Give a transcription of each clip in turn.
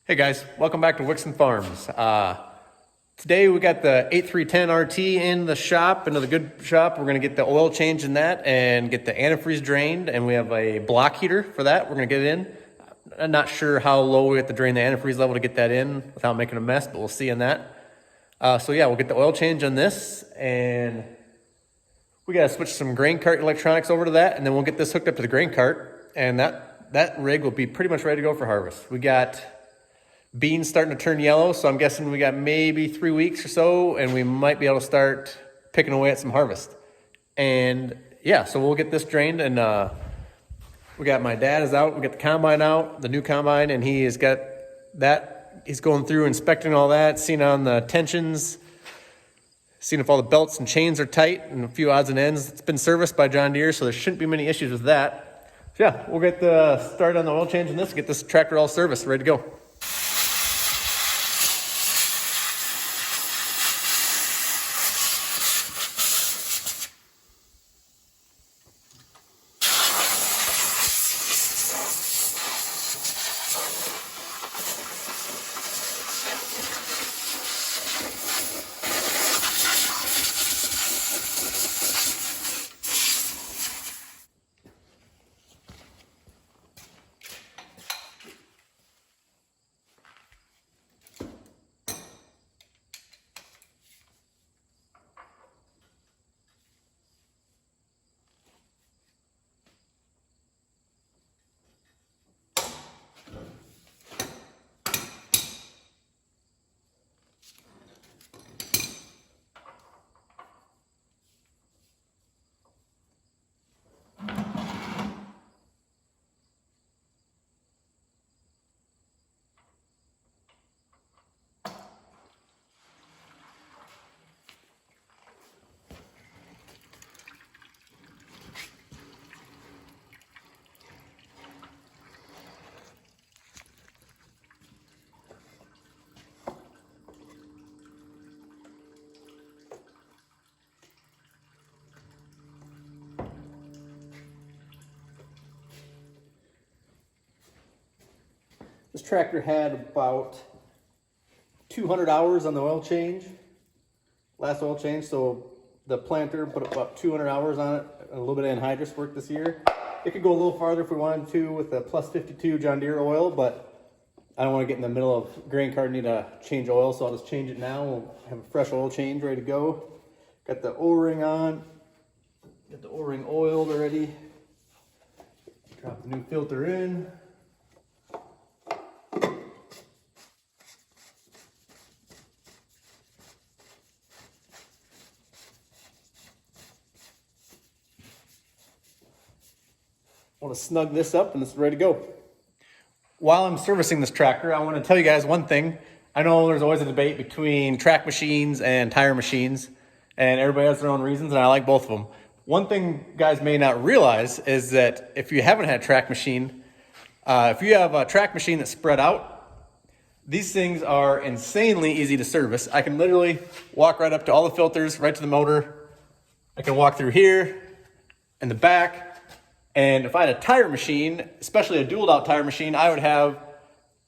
Hey guys, welcome back to Wiksen Farms. Today we got the 8310 RT in the shop, into the good shop. We're gonna get the oil change in that and get the antifreeze drained, and we have a block heater for that. We're gonna get it in. I'm not sure how low we have to drain the antifreeze level to get that in without making a mess, but we'll see on that. So yeah, we'll get the oil change on this, and we gotta switch some grain cart electronics over to that, and then we'll get this hooked up to the grain cart, and that rig will be pretty much ready to go for harvest. We got beans starting to turn yellow, so I'm guessing we got maybe 3 weeks or so, and we might be able to start picking away at some harvest. And yeah, so we'll get this drained, and we got my dad is out, we got the combine out, the new combine, and he has got that, he's going through inspecting all that, seeing on the tensions, seeing if all the belts and chains are tight, and a few odds and ends. It's been serviced by John Deere, so there shouldn't be many issues with that. So yeah, we'll get the start on the oil change in this, get this tractor all serviced, ready to go. This tractor had about 200 hours on the oil change, last oil change, so the planter put about 200 hours on it, a little bit of anhydrous work this year. It could go a little farther if we wanted to with the plus 52 John Deere oil, but I don't want to get in the middle of grain cart and need to change oil, so I'll just change it now. We'll have a fresh oil change ready to go. Got the O-ring on, got the O-ring oiled already. Drop the new filter in. I want to snug this up and it's ready to go. While I'm servicing this tractor, I want to tell you guys one thing. I know there's always a debate between track machines and tire machines, and everybody has their own reasons, and I like both of them. One thing guys may not realize is that if you haven't had a track machine, if you have a track machine that's spread out, these things are insanely easy to service. I can literally walk right up to all the filters, right to the motor. I can walk through here and the back. And if I had a tire machine, especially a dual out tire machine, I would have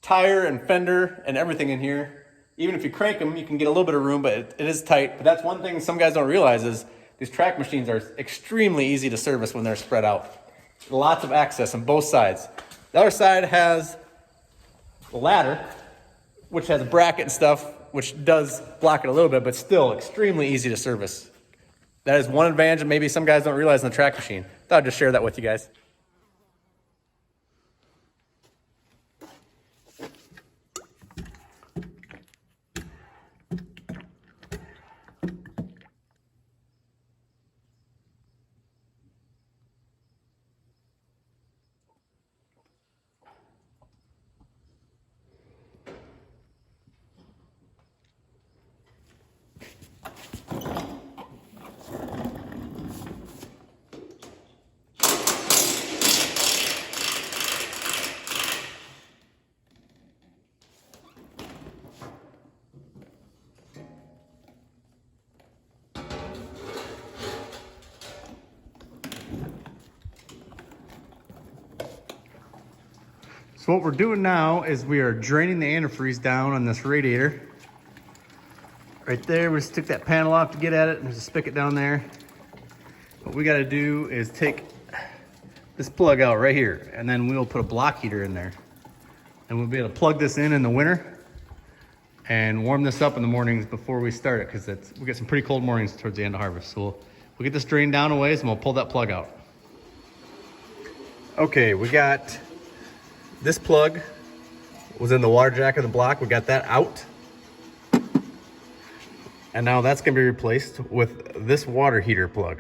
tire and fender and everything in here. Even if you crank them, you can get a little bit of room, but it is tight. But that's one thing some guys don't realize is these track machines are extremely easy to service when they're spread out. Lots of access on both sides. The other side has the ladder, which has a bracket and stuff, which does block it a little bit, but still extremely easy to service. That is one advantage that maybe some guys don't realize in the track machine. Thought I'd just share that with you guys. So what we're doing now is we are draining the antifreeze down on this radiator. Right there, we just took that panel off to get at it, and there's a spigot down there. What we gotta do is take this plug out right here, and then we'll put a block heater in there. And we'll be able to plug this in the winter and warm this up in the mornings before we start it, because we get some pretty cold mornings towards the end of harvest. So we'll get this drained down a ways and we'll pull that plug out. Okay, we got this plug was in the water jack of the block. We got that out. And now that's gonna be replaced with this water heater plug.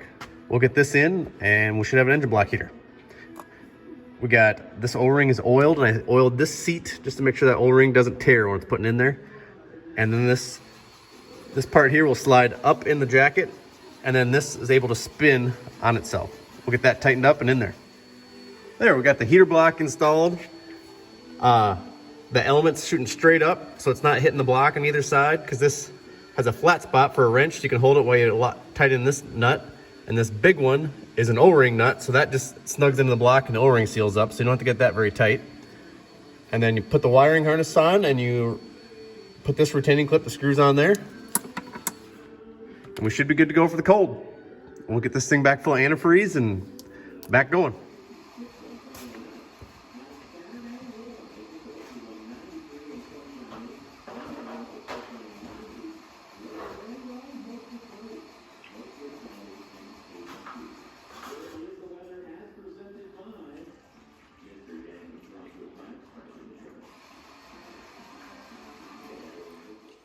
We'll get this in and we should have an engine block heater. We got this O-ring is oiled, and I oiled this seat just to make sure that O-ring doesn't tear when it's putting in there. And then this part here will slide up in the jacket, and then this is able to spin on itself. We'll get that tightened up and in there. There, we got the heater block installed. The element's shooting straight up, so it's not hitting the block on either side, because this has a flat spot for a wrench. You can hold it while you tighten this nut. And this big one is an O-ring nut, so that just snugs into the block and the O-ring seals up, so you don't have to get that very tight. And then you put the wiring harness on, and you put this retaining clip, the screws on there. And we should be good to go for the cold. We'll get this thing back full of antifreeze and back going.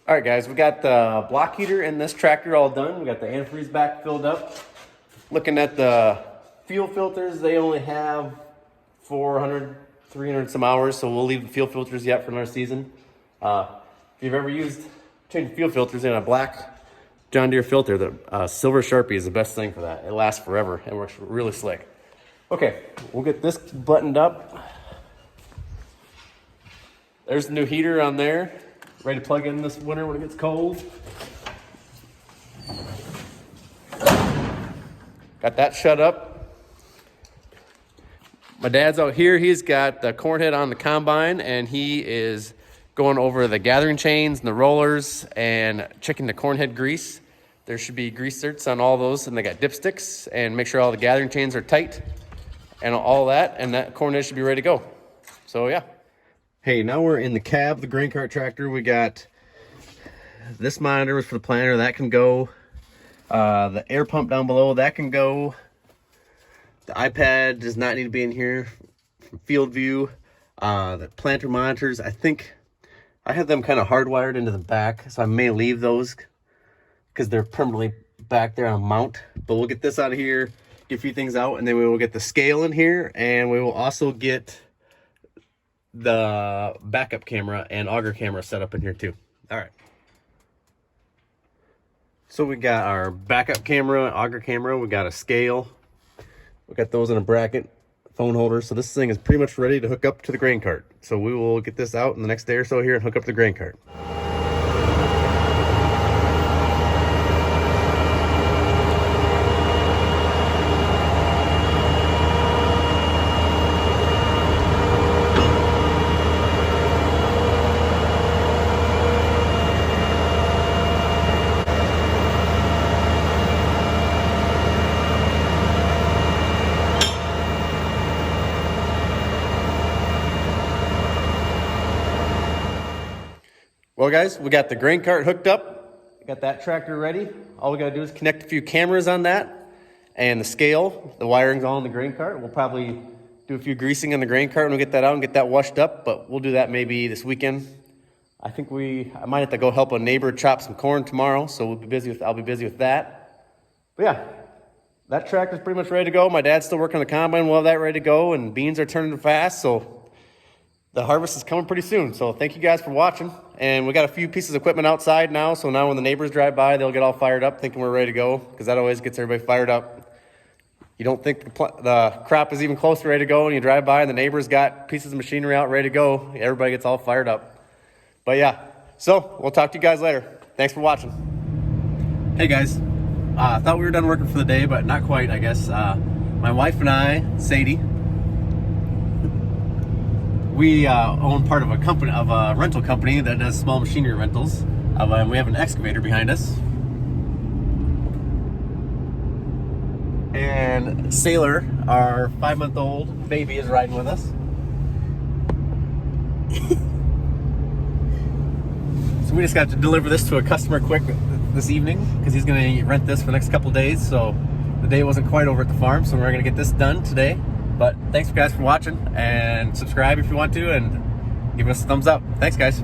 All right, guys, we got the block heater in this tractor all done. We got the antifreeze back filled up. Looking at the fuel filters, they only have 400, 300 some hours, so we'll leave the fuel filters yet for another season. If you've ever changed fuel filters in a black John Deere filter, the silver Sharpie is the best thing for that. It lasts forever and works really slick. Okay, we'll get this buttoned up. There's the new heater on there. Ready to plug in this winter when it gets cold. Got that shut up. My dad's out here. He's got the corn head on the combine, and he is going over the gathering chains and the rollers and checking the corn head grease. There should be grease certs on all those, and they got dipsticks, and make sure all the gathering chains are tight and all that, and that corn head should be ready to go. So yeah. Hey, now we're in the cab of the grain cart tractor. We got this monitor was for the planter, that can go. The air pump down below, that can go. The iPad does not need to be in here from field view. The planter monitors, I think I have them kind of hardwired into the back, so I may leave those because they're permanently back there on a mount. But we'll get this out of here, get a few things out, and then we will get the scale in here, and we will also get the backup camera and auger camera set up in here too. All right. So we got our backup camera, auger camera, we got a scale. We got those in a bracket, phone holder. So this thing is pretty much ready to hook up to the grain cart. So we will get this out in the next day or so here and hook up to the grain cart. Well, guys, we got the grain cart hooked up. Got that tractor ready. All we got to do is connect a few cameras on that and the scale. The wiring's all in the grain cart. We'll probably do a few greasing on the grain cart when we get that out and get that washed up, but we'll do that maybe this weekend. I think I might have to go help a neighbor chop some corn tomorrow, so I'll be busy with that. But yeah, that tractor's pretty much ready to go. My dad's still working on the combine. We'll have that ready to go, and beans are turning fast, so the harvest is coming pretty soon. So thank you guys for watching. And we got a few pieces of equipment outside now, so now when the neighbors drive by, they'll get all fired up thinking we're ready to go, because that always gets everybody fired up. You don't think the crop is even close to ready to go, and you drive by and the neighbor's got pieces of machinery out ready to go. Everybody gets all fired up. But yeah, so we'll talk to you guys later. Thanks for watching. Hey guys, I thought we were done working for the day, but not quite, I guess. My wife and I, Sadie, We own part of a company, of a rental company that does small machinery rentals. And we have an excavator behind us. And Sailor, our 5-month-old baby, is riding with us. So we just got to deliver this to a customer quick this evening because he's going to rent this for the next couple days. So the day wasn't quite over at the farm, so we're going to get this done today. But thanks guys for watching, and subscribe if you want to, and give us a thumbs up. Thanks guys.